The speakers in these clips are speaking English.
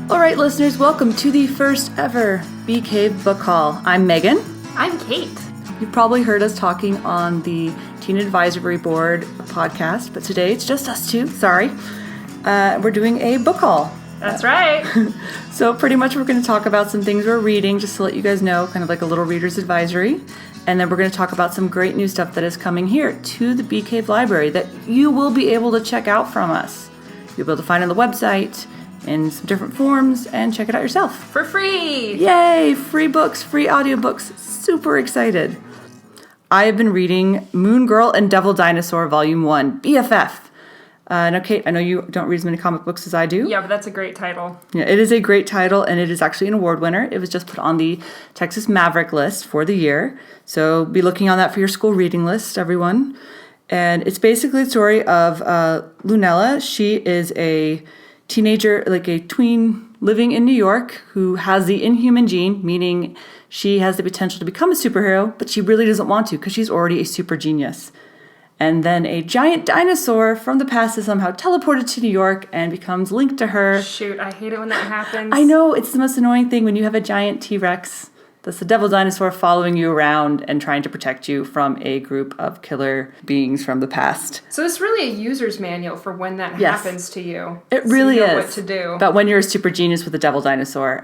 All right, listeners, welcome to the first ever Bee Cave Book Haul. I'm Megan. I'm Cate. You've probably heard us talking on the Teen Advisory Board podcast, but today it's just us two. Sorry. We're doing a book haul. That's right. So pretty much we're going to talk about some things we're reading, just to let you guys know, kind of like a little reader's advisory. And then we're going to talk about some great new stuff that is coming here to the Bee Cave Library that you will be able to check out from us. You'll be able to find on the website in some different forms and check it out yourself. For free! Yay! Free books, free audiobooks. Super excited. I have been reading Moongirl and Devil Dinosaur Volume 1, BFF. Now, Cate, I know you don't read as many comic books as I do. Yeah, but that's a great title. Yeah, it is a great title, and it is actually an award winner. It was just put on the Texas Maverick list for the year. So be looking on that for your school reading list, everyone. And it's basically the story of Lunella. She is a teenager, like a tween living in New York, who has the inhuman gene, meaning she has the potential to become a superhero, but she really doesn't want to because she's already a super genius. And then a giant dinosaur from the past is somehow teleported to New York and becomes linked to her. Shoot, I hate it when that happens. I know, it's the most annoying thing when you have a giant T-Rex that's the devil dinosaur following you around and trying to protect you from a group of killer beings from the past. So it's really a user's manual for when that happens to you. It really is. What to do. But when you're a super genius with a devil dinosaur.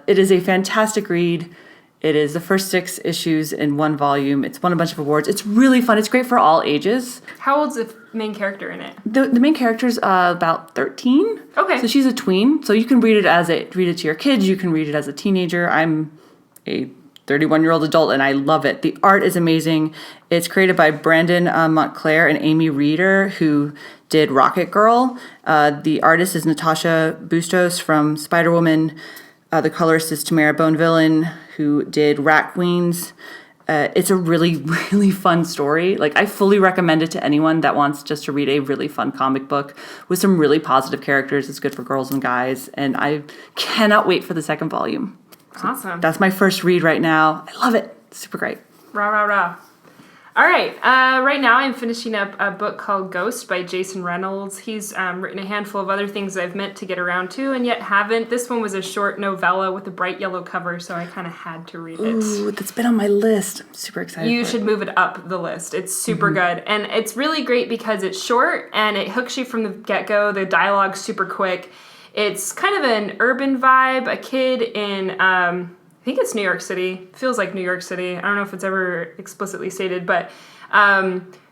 It is a fantastic read. It is the first 6 issues in one volume. It's won a bunch of awards. It's really fun. It's great for all ages. How old's the main character in it? The main character's about 13. Okay. So she's a tween. So you can read it to your kids. You can read it as a teenager. I'm a 31-year-old adult, and I love it. The art is amazing. It's created by Brandon Montclair and Amy Reeder, who did Rocket Girl. The artist is Natasha Bustos from Spider-Woman. The colorist is Tamara Bonvillain, who did Rat Queens. It's a really, really fun story. Like, I fully recommend it to anyone that wants just to read a really fun comic book with some really positive characters. It's good for girls and guys, and I cannot wait for the second volume. Awesome. That's my first read right now. I love it. Super great. Rah, rah, rah. All right. Right now I'm finishing up a book called Ghost by Jason Reynolds. He's written a handful of other things I've meant to get around to and yet haven't. This one was a short novella with a bright yellow cover, so I kind of had to read it. Ooh, that's been on my list. I'm super excited. You should move it up the list. It's super good. And it's really great because it's short and it hooks you from the get-go. The dialogue's super quick. It's kind of an urban vibe. A kid in, I think it's New York City. Feels like New York City. I don't know if it's ever explicitly stated, but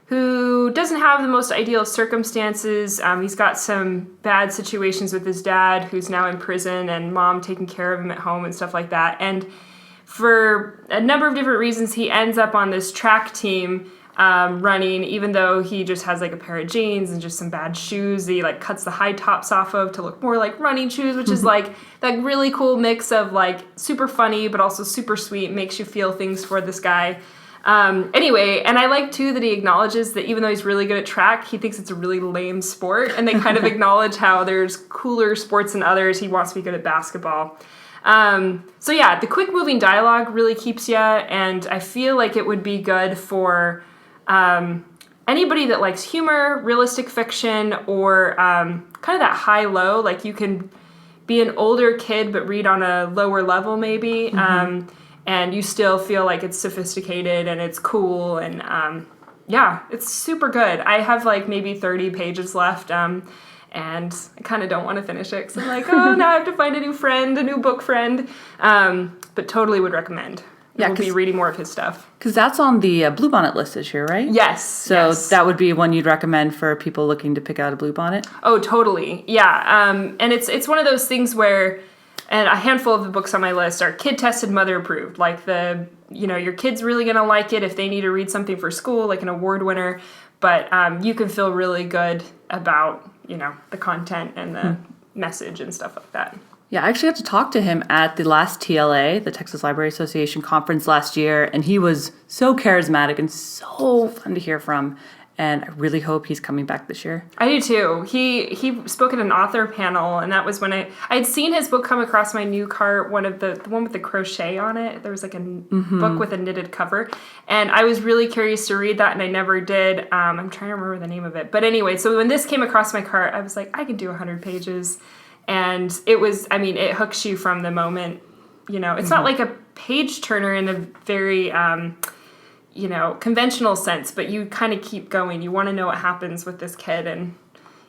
who doesn't have the most ideal circumstances. He's got some bad situations with his dad, who's now in prison, and mom taking care of him at home and stuff like that. And for a number of different reasons, he ends up on this track team running, even though he just has like a pair of jeans and just some bad shoes he like cuts the high tops off of to look more like running shoes, which is like that really cool mix of like super funny but also super sweet, makes you feel things for this guy. Anyway, and I like too that he acknowledges that even though he's really good at track, he thinks it's a really lame sport, and they kind of acknowledge how there's cooler sports than others. He wants to be good at basketball. So yeah, the quick moving dialogue really keeps you, and I feel like it would be good for anybody that likes humor, realistic fiction, or kind of that high-low, like you can be an older kid but read on a lower level maybe, and you still feel like it's sophisticated and it's cool, and yeah, it's super good. I have like maybe 30 pages left, and I kind of don't want to finish it because I'm like, oh, now I have to find a new friend, a new book friend, but totally would recommend. Yeah, we'll be reading more of his stuff. Because that's on the Bluebonnet list this year, right? Yes. So that would be one you'd recommend for people looking to pick out a Bluebonnet? Oh, totally. Yeah. And it's one of those things where, and a handful of the books on my list are kid-tested, mother-approved. Like your kid's really going to like it if they need to read something for school, like an award winner. But you can feel really good about, the content and the message and stuff like that. Yeah, I actually got to talk to him at the last TLA, the Texas Library Association conference last year, and he was so charismatic and so fun to hear from, and I really hope he's coming back this year. I do too. He spoke at an author panel, and that was when I'd seen his book come across my new cart, the one with the crochet on it. There was like a book with a knitted cover, and I was really curious to read that, and I never did. I'm trying to remember the name of it. But anyway, so when this came across my cart, I was like, I could do 100 pages. And it was, I mean, it hooks you from the moment, you know, it's not like a page turner in a very, you know, conventional sense, but you kind of keep going. You want to know what happens with this kid, and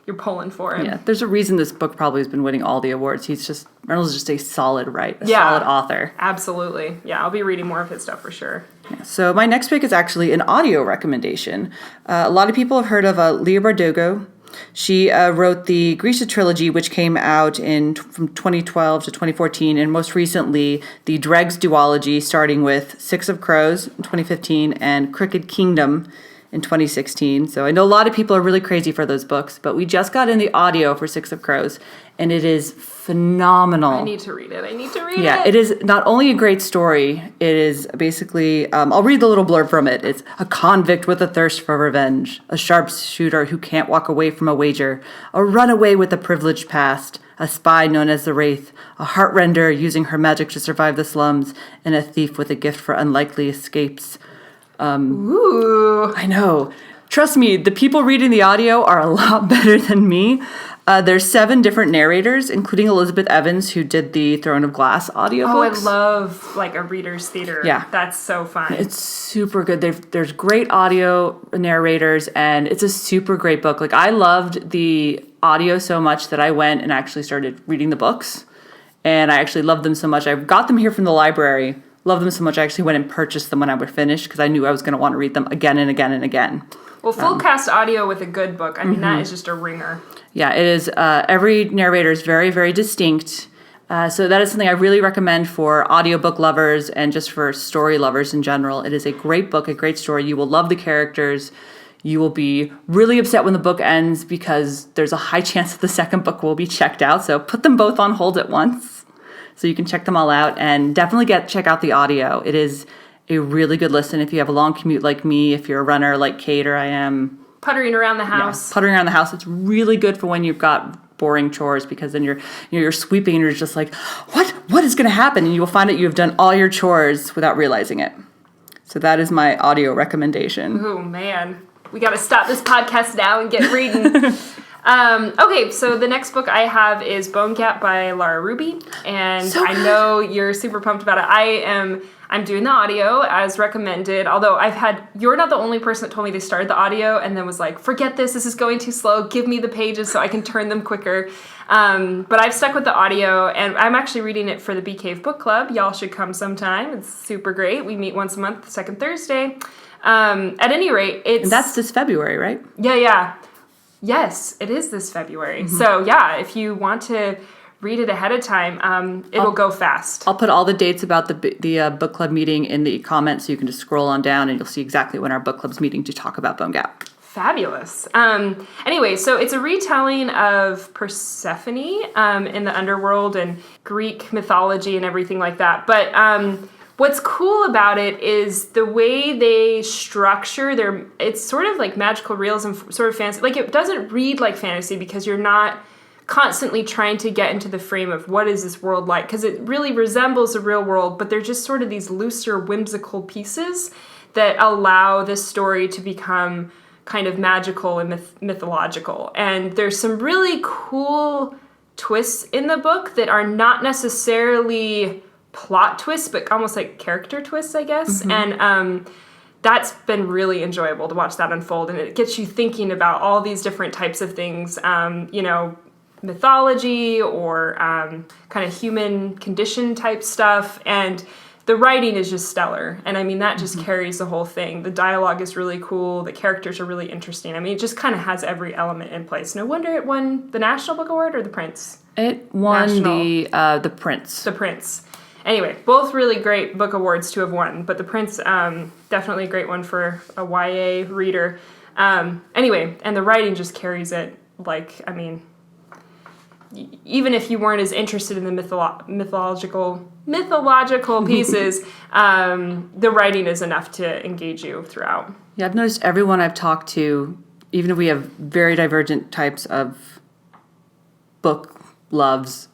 you're pulling for him. Yeah, there's a reason this book probably has been winning all the awards. Reynolds is just a solid solid author. Absolutely. Yeah, I'll be reading more of his stuff for sure. Yeah, so my next pick is actually an audio recommendation. A lot of people have heard of Leigh Bardugo. She wrote the Grisha trilogy, which came out from 2012 to 2014, and most recently the Dregs duology, starting with Six of Crows in 2015 and Crooked Kingdom in 2016. So I know a lot of people are really crazy for those books, but we just got in the audio for Six of Crows, and it is phenomenal. I need to read it. Yeah, it is not only a great story, it is basically, I'll read the little blurb from it. It's a convict with a thirst for revenge, a sharpshooter who can't walk away from a wager, a runaway with a privileged past, a spy known as the Wraith, a heartrender using her magic to survive the slums, and a thief with a gift for unlikely escapes. Ooh. I know. Trust me, the people reading the audio are a lot better than me. There's 7 different narrators, including Elizabeth Evans, who did the Throne of Glass audiobooks. Oh, I love like a reader's theater. Yeah. That's so fun. It's super good. There's great audio narrators, and it's a super great book. Like, I loved the audio so much that I went and actually started reading the books, and I actually loved them so much. I got them here from the library. Loved them so much I actually went and purchased them when I was finished because I knew I was going to want to read them again and again and again. Well, full cast audio with a good book, I mean, that is just a ringer. Yeah, it is. Every narrator is very, very distinct. So that is something I really recommend for audiobook lovers and just for story lovers in general. It is a great book, a great story. You will love the characters. You will be really upset when the book ends because there's a high chance that the second book will be checked out. So put them both on hold at once so you can check them all out, and definitely check out the audio. It is a really good listen if you have a long commute like me, if you're a runner like Cate or I am. Puttering around the house. Yeah, puttering around the house. It's really good for when you've got boring chores because then you're sweeping and you're just like, what is going to happen? And you will find that you have done all your chores without realizing it. So that is my audio recommendation. Oh, man. We got to stop this podcast now and get reading. Okay, so the next book I have is Bone Gap by Lara Ruby, and I know you're super pumped about it. I'm doing the audio as recommended, although you're not the only person that told me they started the audio and then was like, forget this is going too slow, give me the pages so I can turn them quicker. But I've stuck with the audio, and I'm actually reading it for the Bee Cave Book Club. Y'all should come sometime. It's super great. We meet once a month, the second Thursday. At any rate, And that's this February, right? Yeah. Yes, it is this February. Mm-hmm. So, yeah, if you want to read it ahead of time, it'll go fast. I'll put all the dates about the book club meeting in the comments so you can just scroll on down and you'll see exactly when our book club's meeting to talk about Bone Gap. Fabulous. Anyway, so it's a retelling of Persephone in the underworld and Greek mythology and everything like that. But what's cool about it is the way they structure it's sort of like magical realism, sort of fantasy. Like, it doesn't read like fantasy because you're not constantly trying to get into the frame of what is this world like, because it really resembles the real world, but they're just sort of these looser, whimsical pieces that allow this story to become kind of magical and mythological. And there's some really cool twists in the book that are not necessarily plot twists, but almost like character twists, I guess. Mm-hmm. And that's been really enjoyable to watch that unfold, and it gets you thinking about all these different types of things, mythology or kind of human condition type stuff, and the writing is just stellar, and I mean that just carries the whole thing. The dialogue is really cool, the characters are really interesting. I mean, it just kind of has every element in place. No wonder it won the National Book Award or the Prince. It won the Prince. The Prince. Anyway, both really great book awards to have won, but the Prince, definitely a great one for a YA reader. Anyway, and the writing just carries it. Like, I mean, even if you weren't as interested in the mythological pieces, the writing is enough to engage you throughout. Yeah, I've noticed everyone I've talked to, even if we have very divergent types of book loves,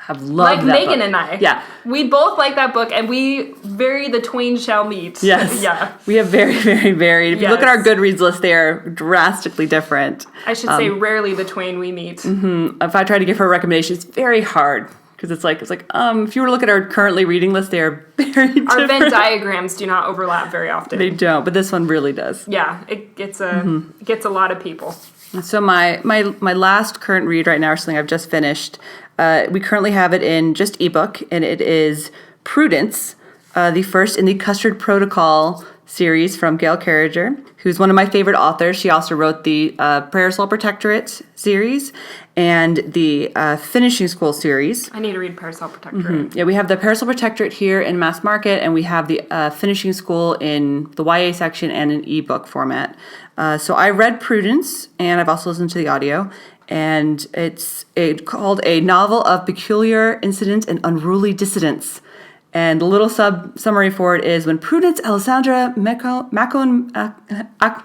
have loved that Megan book. and I. Yeah. We both like that book, and we the twain shall meet. Yes. Yeah. We have very, very varied. If you look at our Yes. Goodreads list, they are drastically different. I should say rarely the twain we meet. If I try to give her a recommendation, it's very hard. Because it's like if you were to look at our currently reading list, they are very different. Our Venn diagrams do not overlap very often. They don't, but this one really does. Yeah, it gets a lot of people. So my last current read right now, or something I've just finished, we currently have it in just ebook, and it is Prudence, the first in the Custard Protocol series from Gail Carriger, who's one of my favorite authors. She also wrote the Parasol Protectorate series and the Finishing School series. I need to read Parasol Protectorate. Yeah, we have the Parasol Protectorate here in Mass Market, and we have the Finishing School in the YA section and in ebook format. So I read Prudence, and I've also listened to the audio, and it's called A Novel of Peculiar Incident and Unruly Dissidence. And the little summary for it is when Prudence Alessandra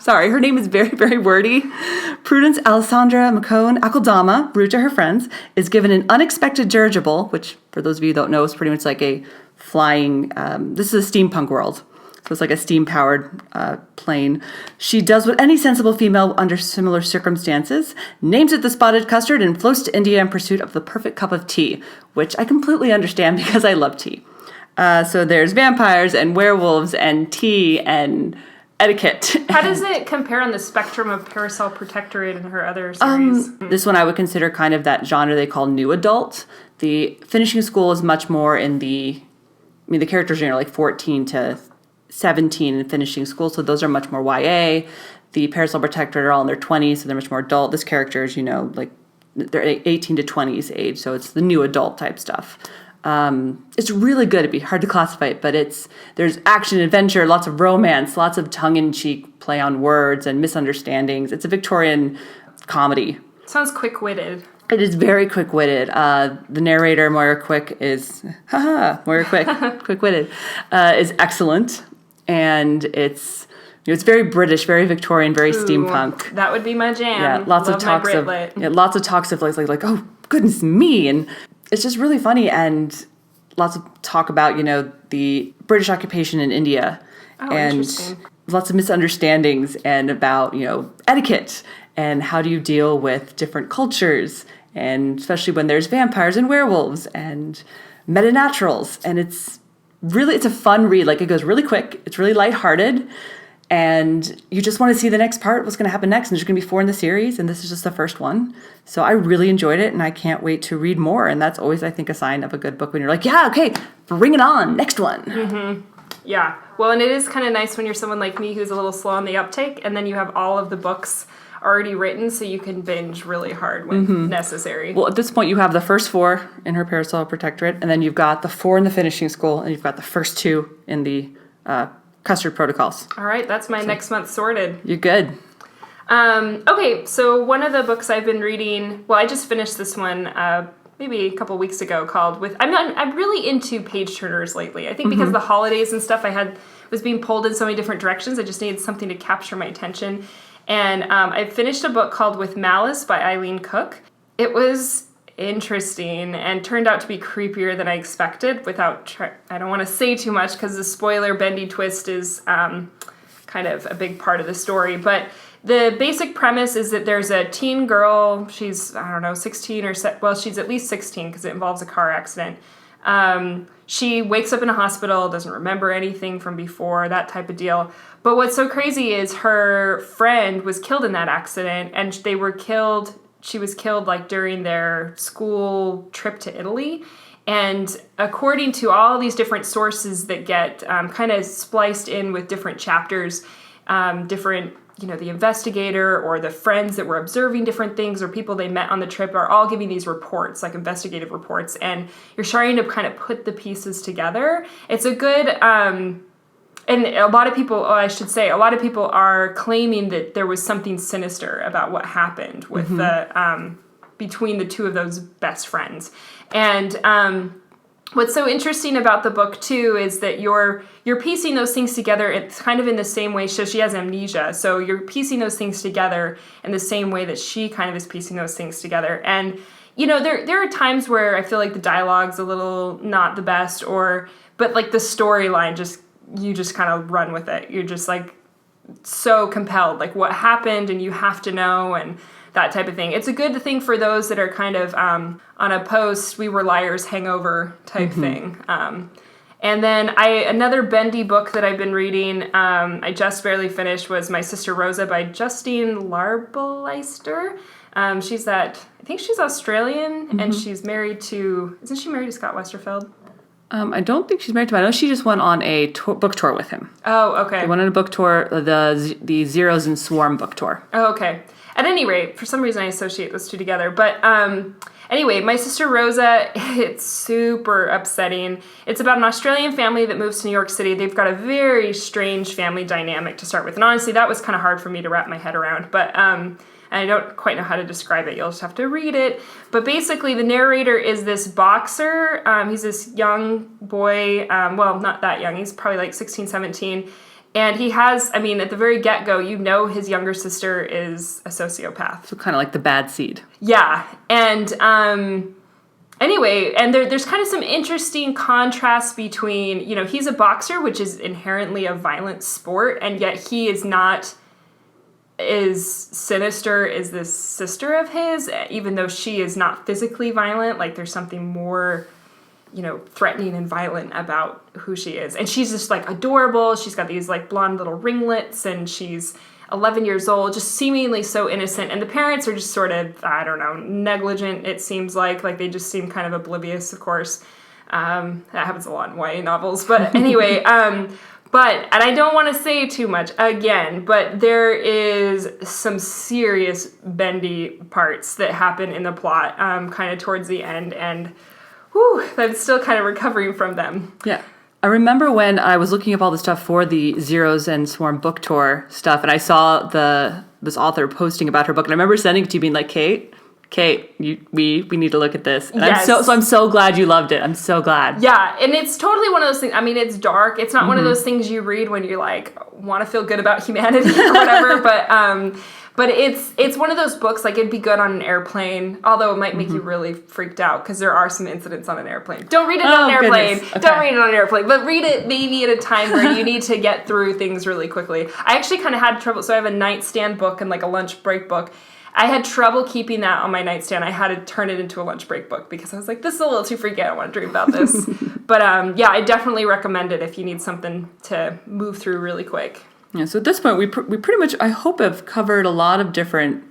sorry, her name is very, very wordy. Prudence Alessandra Macone Akildama, rude to her friends, is given an unexpected dirigible, which for those of you who don't know is pretty much like a flying, this is a steampunk world. So it's like a steam-powered plane. She does what any sensible female under similar circumstances, names it the Spotted Custard, and floats to India in pursuit of the perfect cup of tea, which I completely understand because I love tea. So there's vampires and werewolves and tea and etiquette. How does it compare on the spectrum of Parasol Protectorate and her other series? This one I would consider kind of that genre they call new adult. The Finishing School is much more in the characters are like 14 to 17 in Finishing School, so those are much more YA. The Parasol Protectorate are all in their 20s, so they're much more adult. This character is, like they're 18 to 20s age, so it's the new adult type stuff. It's really good. It'd be hard to classify it, but there's action, adventure, lots of romance, lots of tongue-in-cheek play on words and misunderstandings. It's a Victorian comedy. Sounds quick-witted. It is very quick-witted. The narrator, Moira Quick, is quick-witted, is excellent, and it's very British, very Victorian, very steampunk. That would be my jam. Yeah, lots of talks of like oh goodness me, and it's just really funny, and lots of talk about the British occupation in India, and lots of misunderstandings, and about etiquette and how do you deal with different cultures, and especially when there's vampires and werewolves and meta-naturals, and it's a fun read. Like, it goes really quick, it's really lighthearted, and you just want to see the next part, what's going to happen next. And there's going to be 4 in the series, and this is just the first one. So I really enjoyed it, and I can't wait to read more. And that's always, I think, a sign of a good book when you're like, yeah, okay, bring it on, next one. Mm-hmm. Yeah. Well, and it is kind of nice when you're someone like me who's a little slow on the uptake, and then you have all of the books already written, so you can binge really hard when necessary. Well, at this point, you have the first 4 in her Parasol Protectorate, and then you've got the 4 in the Finishing School, and you've got the first 2 in the Custard Protocols. All right, that's my next month sorted. You're good. Okay, so one of the books I've been reading, well, I just finished this one maybe a couple weeks ago, called I'm really into page turners lately. I think because of the holidays and stuff, was being pulled in so many different directions. I just needed something to capture my attention. And I finished a book called With Malice by Eileen Cook. It was interesting and turned out to be creepier than I expected. I don't want to say too much because the spoiler bendy twist is kind of a big part of the story. But the basic premise is that there's a teen girl. She's, 16 she's at least 16 because it involves a car accident. She wakes up in a hospital, doesn't remember anything from before, that type of deal. But what's so crazy is her friend was killed in that accident, and she was killed like during their school trip to Italy. And according to all these different sources that get kind of spliced in with different chapters, the investigator or the friends that were observing different things or people they met on the trip are all giving these reports, like investigative reports, and you're starting to kind of put the pieces together. It's a good, and a lot of people are claiming that there was something sinister about what happened with between the two of those best friends. And what's so interesting about the book too is that you're piecing those things together. It's kind of in the same way. So she has amnesia, so you're piecing those things together in the same way that she kind of is piecing those things together. And there are times where I feel like the dialogue's a little not the best, but like the storyline you just kind of run with it. You're just like so compelled, like what happened, and you have to know, and that type of thing. It's a good thing for those that are kind of on a post we were liars hangover type thing. And then another bendy book that I've been reading, I just barely finished, was My Sister Rosa by Justine Larbalestier. I think she's Australian, and she's married to, isn't she married to Scott Westerfeld? I don't think she's married to him. I know she just went on a book tour with him. Oh, okay. They went on a book tour, the Zeros and Swarm book tour. Oh, okay. At any rate, for some reason I associate those two together. But anyway, My Sister Rosa, it's super upsetting. It's about an Australian family that moves to New York City. They've got a very strange family dynamic to start with. And honestly, that was kind of hard for me to wrap my head around. But and I don't quite know how to describe it. You'll just have to read it. But basically, the narrator is this boxer. He's this young boy. Well, not that young. He's probably like 16, 17. And he has, at the very get-go, his younger sister is a sociopath. So kind of like the bad seed. Yeah. And anyway, and there's kind of some interesting contrasts between, he's a boxer, which is inherently a violent sport, and yet he is not as sinister as this sister of his, even though she is not physically violent. Like, there's something more threatening and violent about who she is. And she's just like adorable. She's got these like blonde little ringlets, and she's 11 years old, just seemingly so innocent. And the parents are just sort of, I don't know, negligent, it seems like they just seem kind of oblivious, of course. That happens a lot in YA novels. But anyway, and I don't want to say too much again, but there is some serious bendy parts that happen in the plot kind of towards the end, and I'm still kind of recovering from them. Yeah. I remember when I was looking up all the stuff for the Zeros and Swarm book tour stuff, and I saw this author posting about her book, and I remember sending it to you being like, Cate, we need to look at this. And yes. I'm so glad you loved it. I'm so glad. Yeah, and it's totally one of those things. It's dark. It's not one of those things you read when you like want to feel good about humanity or whatever, but it's one of those books, like, it'd be good on an airplane, although it might make you really freaked out, because there are some incidents on an airplane. Don't read it on an airplane. Okay. Don't read it on an airplane. But read it maybe at a time where you need to get through things really quickly. I actually kind of had trouble. So I have a nightstand book and like a lunch break book. I had trouble keeping that on my nightstand. I had to turn it into a lunch break book because I was like, this is a little too freaky. I don't want to dream about this. But yeah, I definitely recommend it if you need something to move through really quick. Yeah, so at this point, we pretty much, I hope, have covered a lot of different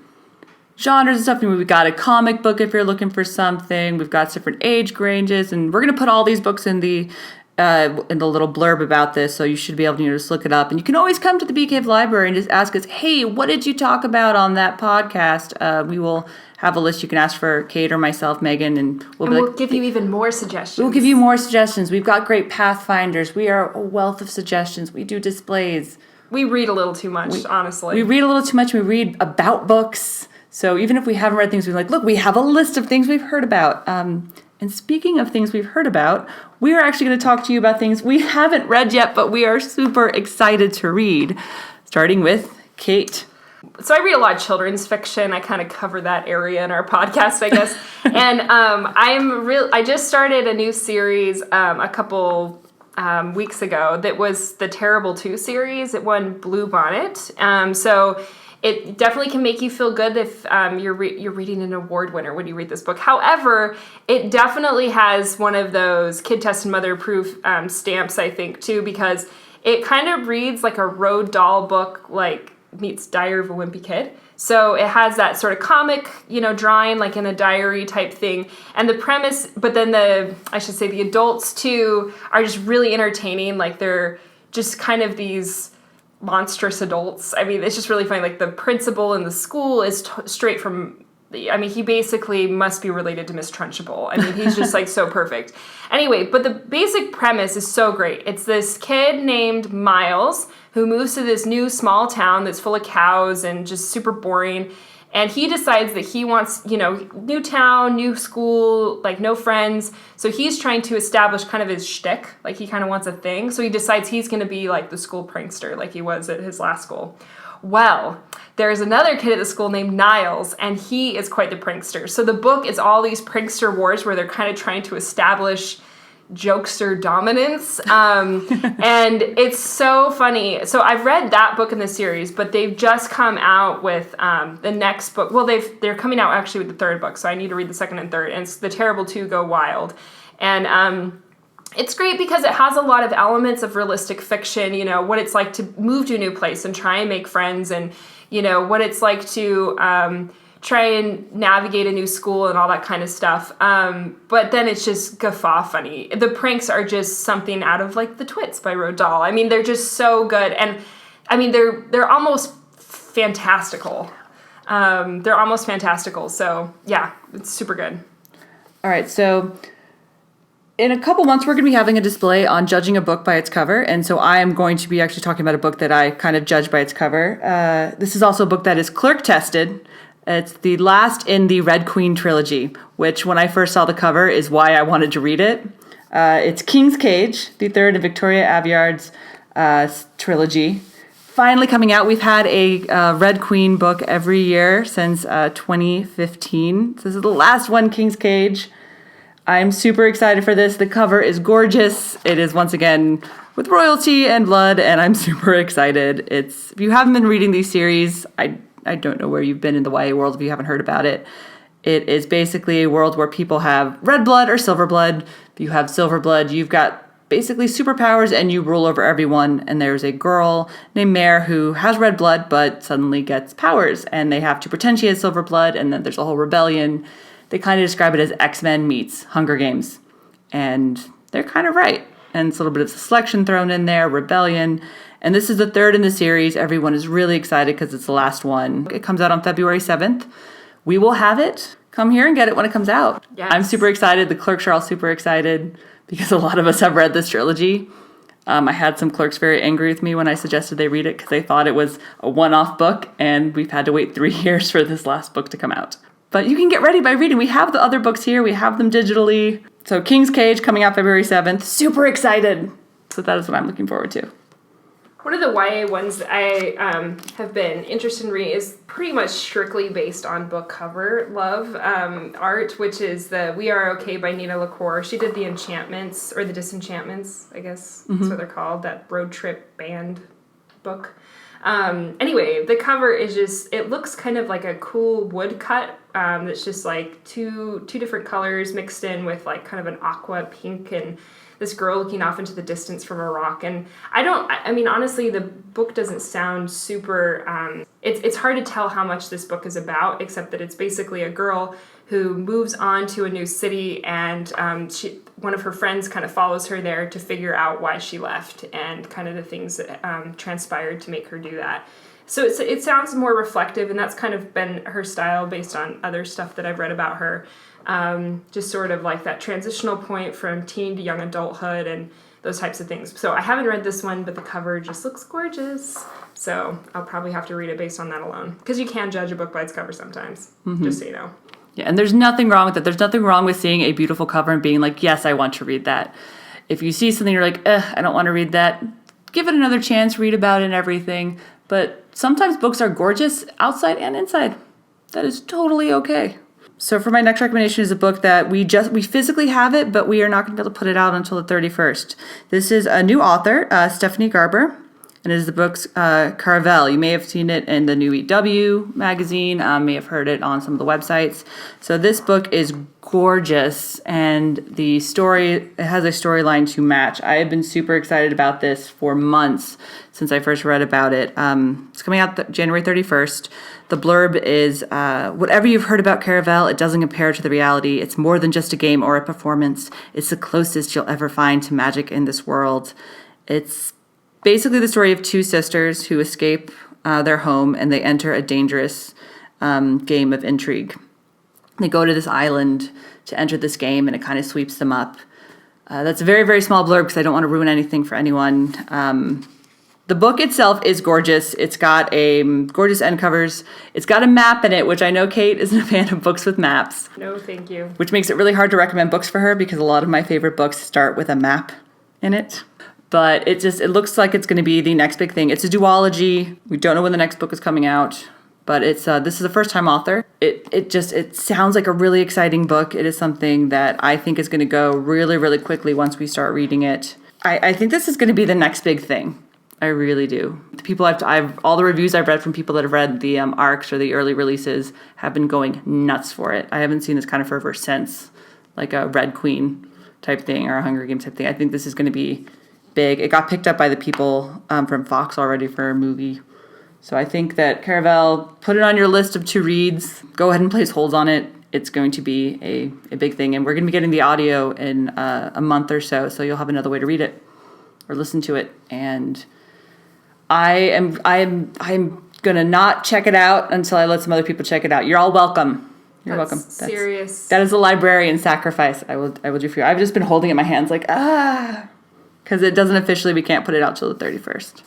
genres and stuff. We've got a comic book if you're looking for something. We've got different age ranges, and we're going to put all these books in the little blurb about this, so you should be able to just look it up. And you can always come to the Bee Cave Library and just ask us, hey, what did you talk about on that podcast? We will have a list. You can ask for Cate or myself, Megan, and we'll give you even more suggestions. We'll give you more suggestions. We've got great Pathfinders. We are a wealth of suggestions. We do displays. We read a little too much, honestly. We read a little too much. We read about books. So even if we haven't read things, we're like, look, we have a list of things we've heard about. And speaking of things we've heard about, we are actually going to talk to you about things we haven't read yet, but we are super excited to read, starting with Cate. So I read a lot of children's fiction. I kind of cover that area in our podcast, I guess. And I just started a new series a couple weeks ago that was the Terrible 2 series. It won Blue Bonnet. So it definitely can make you feel good if you're reading an award winner when you read this book. However, it definitely has one of those kid tested mother approved stamps, I think, too, because it kind of reads like a Roald Dahl book, like meets Diary of a Wimpy Kid. So it has that sort of comic, drawing like in a diary type thing. And the premise, but then the adults too are just really entertaining. Like they're just kind of these monstrous adults. It's just really funny. Like the principal in the school is straight from, he basically must be related to Miss Trunchbull. He's just like so perfect. Anyway, but the basic premise is so great. It's this kid named Miles who moves to this new small town that's full of cows and just super boring. And he decides that he wants, new town, new school, like no friends. So he's trying to establish kind of his shtick. Like he kind of wants a thing. So he decides he's going to be like the school prankster like he was at his last school. Well, there's another kid at the school named Niles, and he is quite the prankster. So the book is all these prankster wars where they're kind of trying to establish jokester dominance, and it's so funny. So I've read that book in the series, but they've just come out with the next book. Well, they're coming out actually with the third book, so I need to read the second and third, and it's The Terrible Two Go Wild. And it's great because it has a lot of elements of realistic fiction, you know, what it's like to move to a new place and try and make friends, and, you know, what it's like to try and navigate a new school and all that kind of stuff. But then it's just guffaw funny. The pranks are just something out of like The Twits by Roald Dahl. I mean, they're just so good. And I mean, they're almost fantastical. They're almost fantastical. So yeah, it's super good. All right. So in a couple months, we're going to be having a display on judging a book by its cover. And so I am going to be actually talking about a book that I kind of judge by its cover. This is also a book that is clerk tested. It's the last in the Red Queen trilogy, which when I first saw the cover is why I wanted to read it. It's King's Cage, the third in Victoria Aveyard's trilogy. Finally coming out. We've had a Red Queen book every year since 2015. So this is the last one, King's Cage. I'm super excited for this. The cover is gorgeous. It is once again with royalty and blood, and I'm super excited. If you haven't been reading these series, I don't know where you've been in the YA world if you haven't heard about it. It is basically a world where people have red blood or silver blood. If you have silver blood, you've got basically superpowers and you rule over everyone. And there's a girl named Mare who has red blood but suddenly gets powers. And they have to pretend she has silver blood, and then there's a whole rebellion. They kind of describe it as X-Men meets Hunger Games. And they're kind of right. And it's a little bit of selection thrown in there, rebellion. And this is the third in the series. Everyone is really excited because it's the last one. It comes out on February 7th. We will have it. Come here and get it when it comes out. Yes. I'm super excited. The clerks are all super excited because a lot of us have read this trilogy. I had some clerks very angry with me when I suggested they read it because they thought it was a one-off book, and we've had to wait 3 years for this last book to come out. But you can get ready by reading. We have the other books here. We have them digitally. So King's Cage coming out February 7th. Super excited. So that is what I'm looking forward to. One of the YA ones that I have been interested in reading is pretty much strictly based on book cover love art, which is the We Are Okay by Nina LaCour. She did the Enchantments, or the Disenchantments, I guess that's what they're called, that road trip band book. Anyway, the cover is just, it looks kind of like a cool woodcut that's just like two different colors mixed in with like kind of an aqua pink, and this girl looking off into the distance from a rock. And I mean, honestly, the book doesn't sound super, it's hard to tell how much this book is about, except that it's basically a girl who moves on to a new city, and one of her friends kind of follows her there to figure out why she left and kind of the things that transpired to make her do that. So it sounds more reflective, and that's kind of been her style based on other stuff that I've read about her. Just sort of like that transitional point from teen to young adulthood and those types of things. So I haven't read this one, but the cover just looks gorgeous. So I'll probably have to read it based on that alone. Because you can judge a book by its cover sometimes, just so you know. Yeah, and there's nothing wrong with that. There's nothing wrong with seeing a beautiful cover and being like, yes, I want to read that. If you see something you're like, I don't want to read that, give it another chance, read about it and everything. But sometimes books are gorgeous outside and inside. That is totally okay. So for my next recommendation is a book that we physically have it, but we are not going to be able to put it out until the 31st. This is a new author, Stephanie Garber, and it is the book's Caraval. You may have seen it in the new EW magazine, may have heard it on some of the websites. So this book is gorgeous, and it has a storyline to match. I have been super excited about this for months since I first read about it. It's coming out January 31st. The blurb is, whatever you've heard about Caraval, it doesn't compare to the reality. It's more than just a game or a performance. It's the closest you'll ever find to magic in this world. It's basically the story of two sisters who escape their home, and they enter a dangerous game of intrigue. They go to this island to enter this game, and it kind of sweeps them up. That's a very, very small blurb because I don't want to ruin anything for anyone. The book itself is gorgeous. It's got gorgeous end covers. It's got a map in it, which I know Cate isn't a fan of books with maps. No, thank you. Which makes it really hard to recommend books for her because a lot of my favorite books start with a map in it. But it looks like it's going to be the next big thing. It's a duology. We don't know when the next book is coming out, but it's this is a first-time author. It sounds like a really exciting book. It is something that I think is going to go really, really quickly once we start reading it. I think this is going to be the next big thing. I really do. The people I've all the reviews I've read from people that have read the ARCs or the early releases have been going nuts for it. I haven't seen this kind of fervor since like a Red Queen type thing or a Hunger Games type thing. I think this is going to be big. It got picked up by the people from Fox already for a movie. So I think that Caraval, put it on your list of to reads. Go ahead and place holds on it. It's going to be a big thing. And we're going to be getting the audio in a month or so you'll have another way to read it or listen to it. And I'm going to not check it out until I let some other people check it out. You're all welcome. You're welcome. That's serious. That is a librarian sacrifice I will do for you. I've just been holding it in my hands like, because it doesn't officially, we can't put it out till the 31st.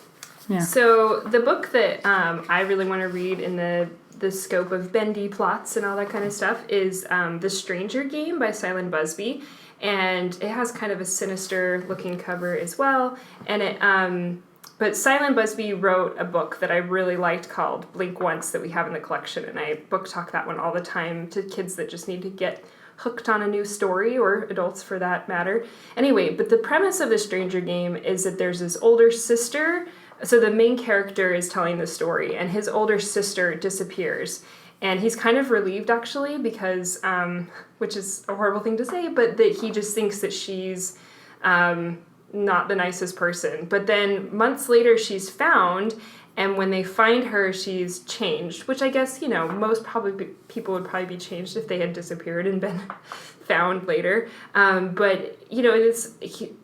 Yeah. So the book that I really want to read in the scope of bendy plots and all that kind of stuff is The Stranger Game by Cylin Busby. And it has kind of a sinister looking cover as well. And but Cylin Busby wrote a book that I really liked called Blink Once that we have in the collection. And I book talk that one all the time to kids that just need to get hooked on a new story, or adults for that matter. Anyway, but the premise of The Stranger Game is that there's this older sister. So the main character is telling the story, and his older sister disappears. And he's kind of relieved, actually, because, which is a horrible thing to say, but that he just thinks that she's not the nicest person. But then months later, she's found, and when they find her, she's changed, which I guess, most people would probably be changed if they had disappeared and been found later. But,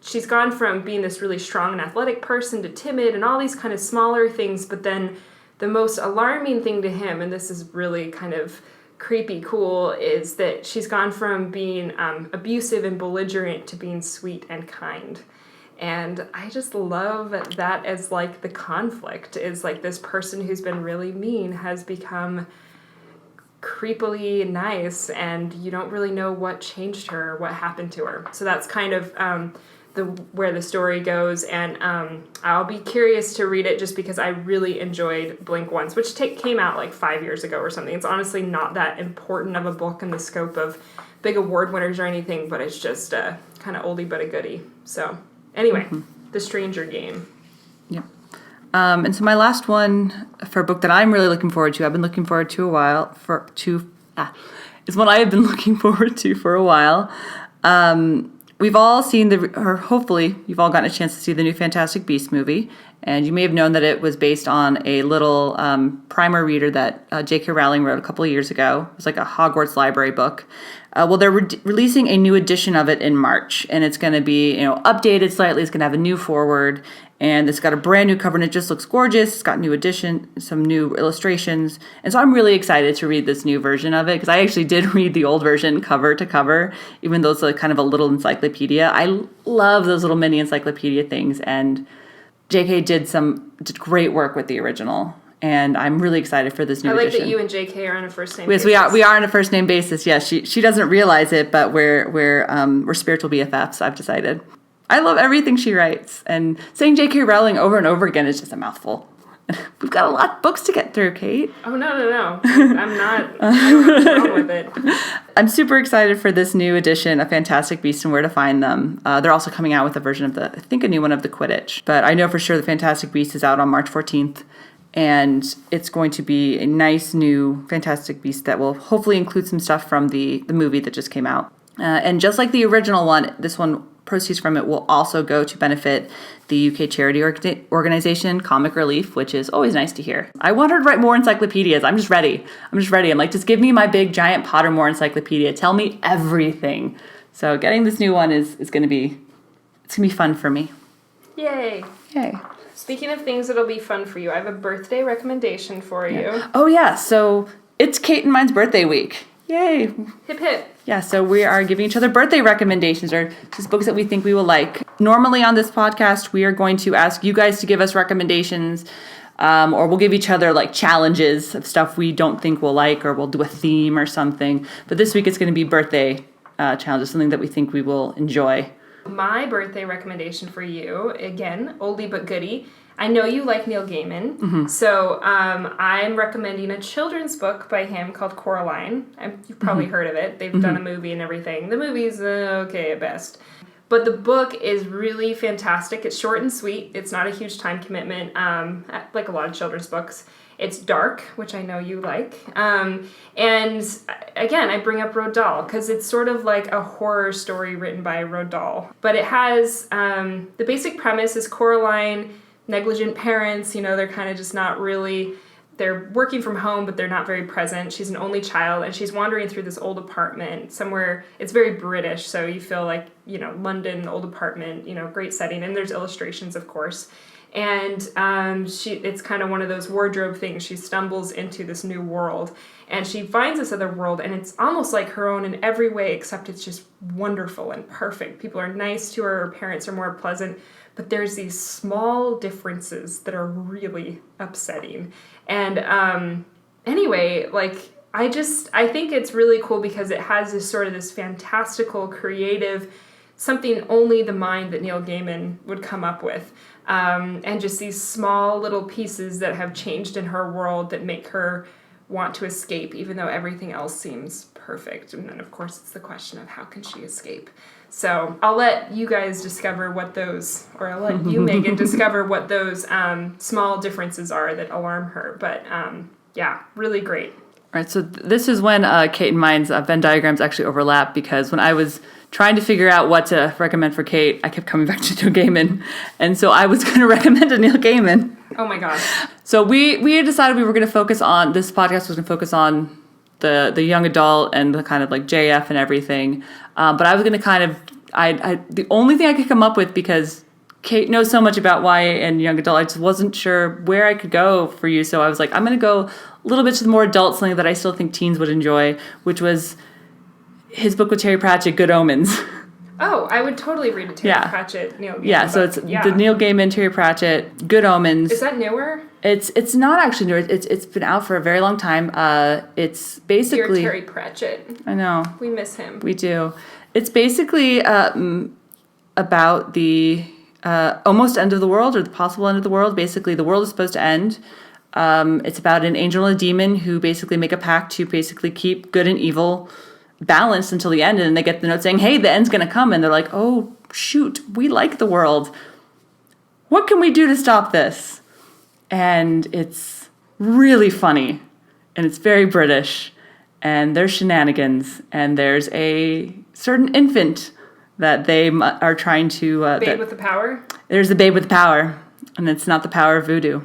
she's gone from being this really strong and athletic person to timid and all these kind of smaller things. But then the most alarming thing to him, and this is really kind of creepy cool, is that she's gone from being abusive and belligerent to being sweet and kind. And I just love that as like the conflict is like this person who's been really mean has become creepily nice, and you don't really know what changed her or what happened to her. So that's kind of where the story goes, and I'll be curious to read it just because I really enjoyed Blink Once, which came out like 5 years ago or something. It's honestly not that important of a book in the scope of big award winners or anything, but it's just kind of oldie but a goodie. So anyway, The Stranger Game. Yep. And so my last one for a book that I'm really looking forward to, I've been looking forward to is one I have been looking forward to for a while. We've all seen or hopefully you've all gotten a chance to see the new Fantastic Beasts movie, and you may have known that it was based on a little primer reader that J.K. Rowling wrote a couple of years ago. It was like a Hogwarts library book. Well, they're releasing a new edition of it in March, and it's going to be, updated slightly. It's going to have a new foreword, and it's got a brand new cover, and it just looks gorgeous. It's got some new illustrations, and so I'm really excited to read this new version of it, because I actually did read the old version cover to cover, even though it's like kind of a little encyclopedia. I love those little mini encyclopedia things, and J.K. did great work with the original. And I'm really excited for this new edition. That you and J.K. are on a first name basis. Yes, we are on a first name basis. Yes, she doesn't realize it, but we're spiritual BFFs. I've decided. I love everything she writes, and saying J.K. Rowling over and over again is just a mouthful. We've got a lot of books to get through, Cate. Oh no! I'm not. I don't have a problem with it. I'm super excited for this new edition of Fantastic Beasts and Where to Find Them. They're also coming out with a version of a new one of the Quidditch. But I know for sure the Fantastic Beasts is out on March 14th. And it's going to be a nice new Fantastic Beast that will hopefully include some stuff from the movie that just came out. And just like the original one, this one, proceeds from it will also go to benefit the UK charity organization Comic Relief, which is always nice to hear. I want her to write more encyclopedias. I'm just ready. I'm like, just give me my big giant Pottermore encyclopedia. Tell me everything. So getting this new one is going to be fun for me. Yay. Speaking of things that'll be fun for you, I have a birthday recommendation for you. Yeah. Oh, yeah. So it's Cate and mine's birthday week. Yay. Hip, hip. Yeah, so we are giving each other birthday recommendations, or just books that we think we will like. Normally on this podcast, we are going to ask you guys to give us recommendations, or we'll give each other like challenges of stuff we don't think we'll like, or we'll do a theme or something. But this week it's going to be birthday challenges, something that we think we will enjoy My birthday recommendation for you, again, oldie but goodie. I know you like Neil Gaiman, so I'm recommending a children's book by him called Coraline. You've probably heard of it. They've done a movie and everything. The movie's okay at best. But the book is really fantastic. It's short and sweet. It's not a huge time commitment, like a lot of children's books. It's dark, which I know you like. And again, I bring up Roald Dahl because it's sort of like a horror story written by Roald Dahl. But it has, the basic premise is Coraline, negligent parents, they're kind of just not really, they're working from home, but they're not very present. She's an only child, and she's wandering through this old apartment somewhere. It's very British, so you feel like, London, old apartment, great setting. And there's illustrations, of course. And it's kind of one of those wardrobe things. She stumbles into this new world, and she finds this other world, and it's almost like her own in every way, except it's just wonderful and perfect. People are nice to her. Her parents are more pleasant. But there's these small differences that are really upsetting. And anyway, I think it's really cool because it has this fantastical, creative, something only the mind that Neil Gaiman would come up with. And just these small little pieces that have changed in her world that make her want to escape, even though everything else seems perfect. And then, of course, it's the question of how can she escape? So I'll let you guys discover what those, or I'll let you, Megan, discover what those small differences are that alarm her. But yeah, really great. All right, so this is when Cate and mine's Venn diagrams actually overlap, because when I was trying to figure out what to recommend for Cate, I kept coming back to Neil Gaiman. And so I was going to recommend a Neil Gaiman. Oh my God. So we had decided we were going to focus on, this podcast was going to focus on the young adult and the kind of like JF and everything. But I was going to kind of, the only thing I could come up with, because Cate knows so much about YA and young adult, I just wasn't sure where I could go for you. So I was like, I'm going to go a little bit to the more adult, something that I still think teens would enjoy, which was his book with Terry Pratchett, Good Omens. Oh, I would totally read a Terry Pratchett, Neil Gaiman. Yeah, so it's the Neil Gaiman, Terry Pratchett, Good Omens. Is that newer? It's not actually newer. It's been out for a very long time. It's basically... Dear Terry Pratchett. I know. We miss him. We do. It's basically about the almost end of the world, or the possible end of the world. Basically, the world is supposed to end. It's about an angel and a demon who basically make a pact to basically keep good and evil balanced until the end, and then they get the note saying, hey, the end's going to come, and they're like, oh, shoot, we like the world. What can we do to stop this? And it's really funny, and it's very British, and there's shenanigans, and there's a certain infant that they are trying to... Babe with the power? There's the babe with the power, and it's not the power of voodoo.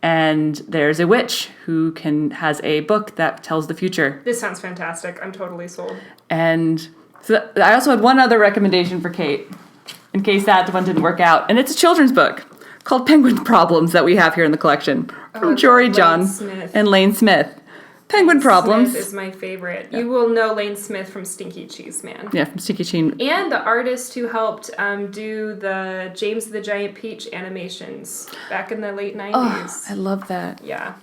And there's a witch who has a book that tells the future. This sounds fantastic. I'm totally sold. And so I also had one other recommendation for Cate, in case that one didn't work out. And it's a children's book called Penguin Problems that we have here in the collection from Jory John and Lane Smith. Penguin Problems. Smith is my favorite. Yeah. You will know Lane Smith from Stinky Cheese Man. Yeah, from Stinky Cheese. And the artist who helped do the James the Giant Peach animations back in the late 90s. Oh, I love that. Yeah.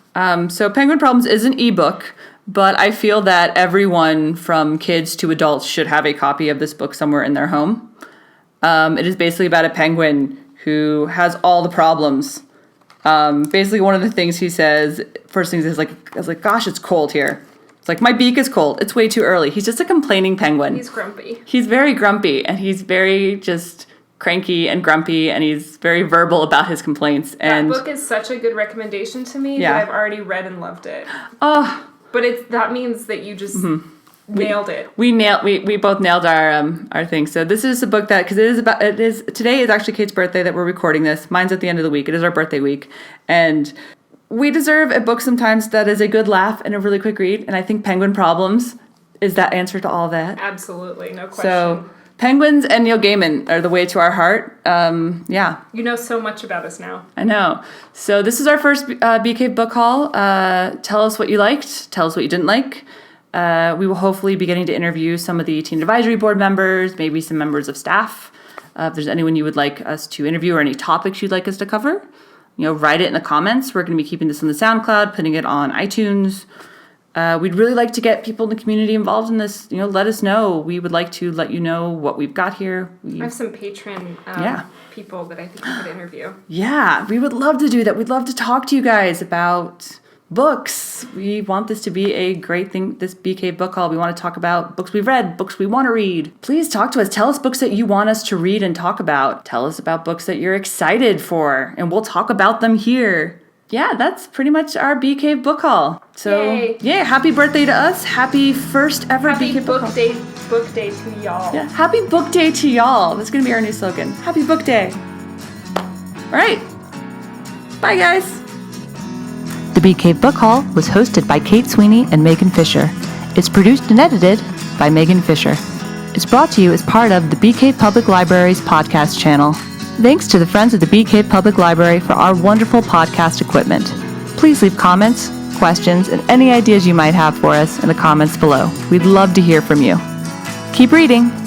So Penguin Problems is an ebook, but I feel that everyone from kids to adults should have a copy of this book somewhere in their home. It is basically about a penguin who has all the problems. Basically, one of the things he says, first things is like, gosh, it's cold here. It's like, my beak is cold. It's way too early. He's just a complaining penguin. He's grumpy. He's very grumpy, and he's very just cranky and grumpy, and he's very verbal about his complaints. And that book is such a good recommendation to me that I've already read and loved it. Oh, but that means that you just nailed it. We both nailed our thing. So this is a book that, because today is actually Kate's birthday that we're recording this. Mine's at the end of the week. It is our birthday week, and we deserve a book sometimes that is a good laugh and a really quick read. And I think Penguin Problems is that answer to all that. Absolutely, no question. So penguins and Neil Gaiman are the way to our heart. Yeah. You know so much about us now. I know. So this is our first BK book haul. Tell us what you liked. Tell us what you didn't like. We will hopefully be getting to interview some of the Teen Advisory Board members, maybe some members of staff. If there's anyone you would like us to interview or any topics you'd like us to cover, write it in the comments. We're going to be keeping this on the SoundCloud, putting it on iTunes. We'd really like to get people in the community involved in this. Let us know. We would like to let you know what we've got here. I have some patron people that I think you could interview. Yeah, we would love to do that. We'd love to talk to you guys about books. We want this to be a great thing, this BK book haul. We want to talk about books we've read, books we want to read. Please talk to us. Tell us books that you want us to read and talk about. Tell us about books that you're excited for, and we'll talk about them here. Yeah, that's pretty much our BK book haul. So, Yay. Happy birthday to us. Happy first ever BK book haul. Book day to y'all. Yeah, happy book day to y'all. That's going to be our new slogan. Happy book day. All right. Bye, guys. The Bee Cave Book Haul was hosted by Kate Sweeney and Megan Fisher. It's produced and edited by Megan Fisher. It's brought to you as part of the Bee Cave Public Library's podcast channel. Thanks to the Friends of the Bee Cave Public Library for our wonderful podcast equipment. Please leave comments, questions, and any ideas you might have for us in the comments below. We'd love to hear from you. Keep reading!